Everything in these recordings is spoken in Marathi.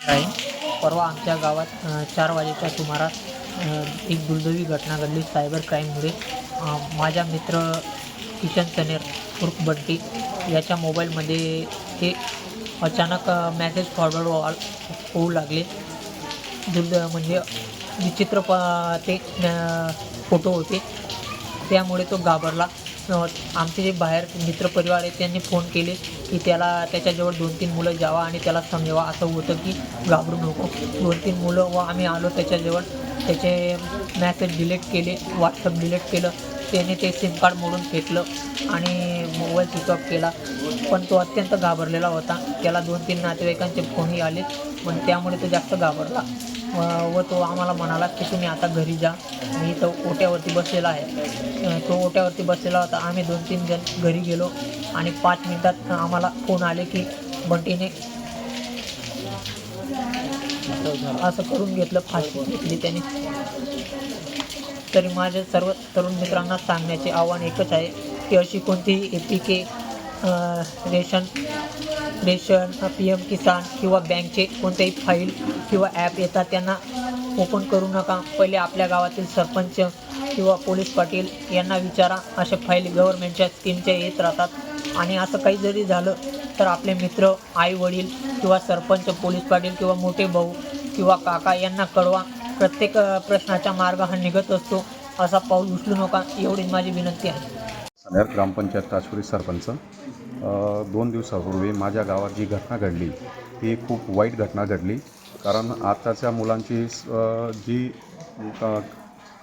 राहील. परवा आमच्या गावात 4 वाजेच्या सुमारास एक दुर्दैवी घटना घडली सायबर क्राईममुळे. माझा मित्र किशन सनेर उर्फ बंटी याच्या मोबाईलमध्ये हे अचानक मॅसेज फॉरवर्ड होऊ लागले. म्हणजे विचित्र ते फोटो होते. त्यामुळे तो घाबरला. आमचे जे बाहेर मित्रपरिवार आहे त्यांनी फोन केले की त्याच्याजवळ 2-3 मुलं जावा आणि त्याला समजवा. असं होतं की घाबरू नको. 2-3 मुलं व आम्ही आलो त्याच्याजवळ. त्याचे मॅसेज डिलीट केले, व्हॉट्सअप डिलीट केलं. त्याने ते सिम कार्ड मोडून फेकलं आणि मोबाईल स्विच ऑफ केला. पण तो अत्यंत घाबरलेला होता. त्याला 2-3 नातेवाईकांचे फोनही आले, पण त्यामुळे तो जास्त घाबरला. व तो आम्हाला म्हणाला की तुम्ही आता घरी जा, मी इथं ओट्यावरती बसलेला आहे. तो ओट्यावरती बसलेला होता. आम्ही 2-3 जण घरी गेलो आणि 5 मिनिटात आम्हाला फोन आले की बंटीने असं करून घेतलं, फाशी घेतली त्याने. तरी माझ्या सर्व तरुण मित्रांना सांगण्याचे आव्हान एकच आहे की अशी कोणतीही APK रेशन PM किसान किंवा बँकचे कोणतेही फाईल किंवा ॲप येतात त्यांना ओपन करू नका. पहिले आपल्या गावातील सरपंच किंवा पोलीस पाटील यांना विचारा. अशा फाईल गव्हर्नमेंटच्या स्कीमच्या येत राहतात आणि असं काही जरी झालं तर आपले मित्र, आई वडील किंवा सरपंच, पोलीस पाटील किंवा मोठे भाऊ किंवा काका यांना कळवा. प्रत्येक प्रश्नाचा मार्ग हा निघत असतो. असा पाऊल उचलू नका, एवढीच माझी विनंती आहे. सनेर ग्रामपंचायत राजपुरी सरपंच. 2 दिवसापूर्वी माझ्या गावात जी घटना घडली ती खूप वाईट घटना घडली. कारण आताच्या मुलांची जी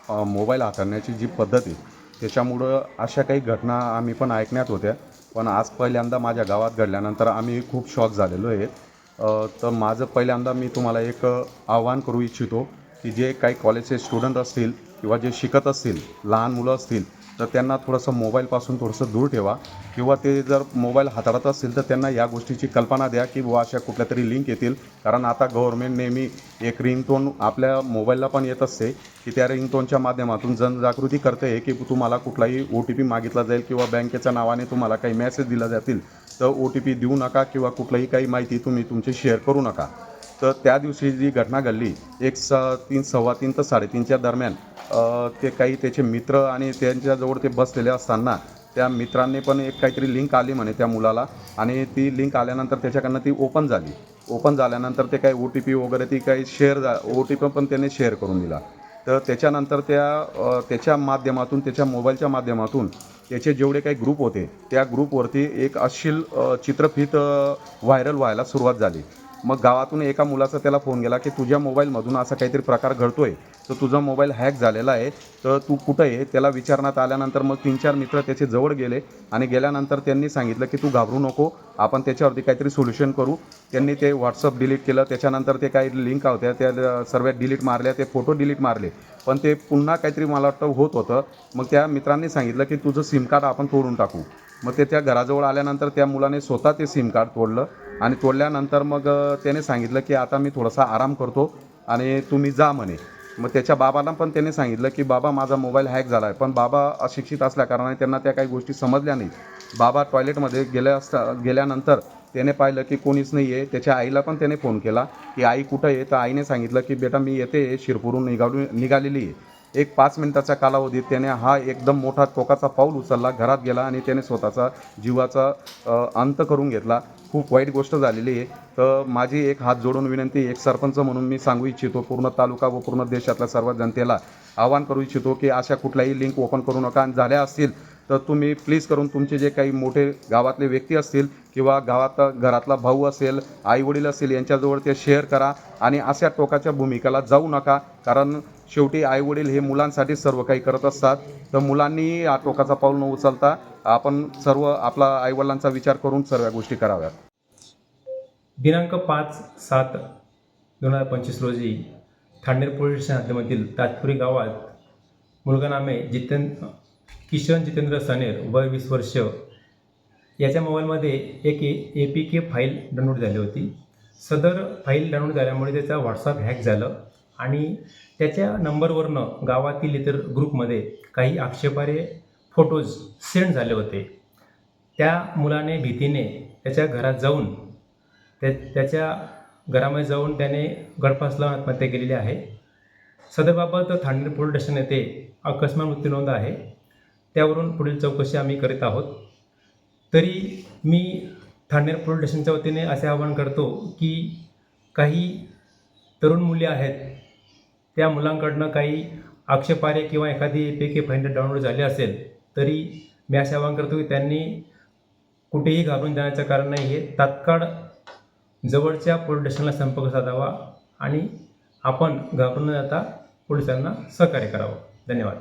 मोबाईल हाताळण्याची जी पद्धत आहे त्याच्यामुळं अशा काही घटना आम्ही पण ऐकण्यात होत्या. पण आज पहिल्यांदा माझ्या गावात घडल्यानंतर आम्ही खूप शॉक झालेलो आहे. तर माझं पहिल्यांदा मी तुम्हाला एक आवाहन करू इच्छितो की जे काही कॉलेजचे स्टुडंट असतील किंवा जे शिकत असतील, लहान मुलं असतील, तर त्यांना थोडंसं मोबाईलपासून थोडंसं दूर ठेवा. किंवा ते जर मोबाईल हाताळत असतील तर त्यांना या गोष्टीची कल्पना द्या की बुवा अशा कुठल्या तरी लिंक येतील. कारण आता गव्हर्मेंट नेहमी एक रिंगटोन आपल्या मोबाईलला पण येत असते की त्या रिंगटोनच्या माध्यमातून जनजागृती करते आहे की तुम्हाला कुठलाही OTP मागितला जाईल किंवा बँकेच्या नावाने तुम्हाला काही मेसेज दिला जातील, तर OTP देऊ नका किंवा कुठलीही काही माहिती तुम्ही तुमची शेअर करू नका. तर त्या दिवशी जी घटना घडली 3:15 ते 3:30च्या दरम्यान ते काही त्याचे मित्र आणि त्यांच्याजवळ ते बसलेले असताना त्या मित्रांनी पण एक काहीतरी लिंक आली म्हणे त्या मुलाला आणि ती लिंक आल्यानंतर त्याच्याकडनं ती ओपन झाली. ओपन झाल्यानंतर ते काही OTP वगैरे ती काही OTP पण त्याने शेअर करून दिला. तर त्याच्यानंतर त्याच्या माध्यमातून, त्याच्या मोबाईलच्या माध्यमातून त्याचे जेवढे काही ग्रुप होते त्या ग्रुपवरती एक अश्लील चित्रफित व्हायरल व्हायला सुरुवात झाली. मग गावातून एका मुलाचा त्याला फोन गेला की तुझ्या मोबाईलमधून असा काहीतरी प्रकार घडतोय, तर तुझा मोबाईल हॅक झालेला आहे, तर तू कुठं आहे त्याला विचारण्यात आल्यानंतर मग 3-4 मित्र त्याचे जवळ गेले आणि गेल्यानंतर त्यांनी सांगितलं की तू घाबरू नको, आपण त्याच्यावरती काहीतरी सोल्युशन करू. त्यांनी ते व्हॉट्सअप डिलीट केलं. त्याच्यानंतर ते काही लिंक होत्या त्या सर्व डिलीट मारल्या, ते फोटो डिलीट मारले. पण ते पुन्हा काहीतरी मला वाटतं होत होतं. मग त्या मित्रांनी सांगितलं की तुझं सिम कार्ड आपण तोडून टाकू. मग ते त्या घराजवळ आल्यानंतर त्या मुलाने स्वतः ते सिम कार्ड तोडलं आणि तोडल्यानंतर मग त्याने सांगितलं की आता मी थोडासा आराम करतो आणि तुम्ही जा म्हणे. मग त्याच्या बाबांना पण त्याने सांगितलं की बाबा माझा मोबाईल हॅक झाला आहे. पण बाबा अशिक्षित असल्याकारणाने त्यांना त्या काही गोष्टी समजल्या नाही. बाबा टॉयलेटमध्ये गेल्यानंतर त्याने पाहिलं की कोणीच नाही आहे. त्याच्या आईला पण त्याने फोन केला की आई कुठं आहे, तर आईने सांगितलं की बेटा मी येते, शिरपूरहून निघालेली आहे. एक 5 मिनिटाच्या कालावधीत त्याने हा एकदम मोठा टोकाचा पाऊल उचलला, घरात गेला आणि त्याने स्वतःचा जीवाचा अंत करून घेतला. खूप वाईट गोष्ट झालेली आहे. तर माझी एक हात जोडून विनंती, एक सरपंच म्हणून मी सांगू इच्छितो पूर्ण तालुका व पूर्ण देशातल्या सर्व जनतेला आवाहन करू इच्छितो की अशा कुठल्याही लिंक ओपन करू नका. आणि झाल्या असतील तर तुम्ही प्लीज करून तुमचे जे काही मोठे गावातले व्यक्ती असतील किंवा घरातला भाऊ असेल, आईवडील असतील, यांच्याजवळ ते शेअर करा आणि अशा टोकाच्या भूमिकेला जाऊ नका. कारण शेवटी आईवडील हे मुलांसाठी सर्व काही करत असतात. तर मुलांनी या टोकाचा पाऊल न उचलता आपण सर्व आपला आईवडिलांचा विचार करून सर्व गोष्टी कराव्यात. दिनांक 5/7/2025 रोजी थांडेर पोलीस स्टेशन हद्दीमधील ताजपुरी गावात मुलगा नामे किशन जितेंद्र सनेर, वय 20 वर्ष, याच्या मोबाईलमध्ये एक APK फाईल डाउनलोड झाली होती. सदर फाईल डाउनलोड झाल्यामुळे त्याचा व्हॉट्सअप हॅक झालं आणि त्याच्या नंबरवरनं गावातील इतर ग्रुपमध्ये काही आक्षेपार्ह फोटोज सेंड झाले होते. त्या मुलाने भीतीने त्याच्या घरात जाऊन त्याच्या घरामध्ये जाऊन त्याने गळफास लावून आत्महत्या केलेली आहे. सदरबाबत ठाणे पोलीस स्टेशन येथे अकस्मात मृत्यू नोंद आहे. त्यावरून पुढील चौकशी आम्ही करीत आहोत. तरी मी ठाणे पोलीस स्टेशनच्या वतीने असे आवाहन करतो की काही तरुण मुली आहेत, त्या मुलांकडनं काही आक्षेपार्ह किंवा एखादी APK फाइल डाउनलोड झाली असेल तरी मी असे आवाहन करतो की त्यांनी कुठेही घाबरून जाण्याचं कारण नाही. हे तात्काळ जवळच्या पोलीस स्टेशनला संपर्क साधावा आणि आपण घाबरून न जाता पोलिसांना सहकार्य करावं. धन्यवाद.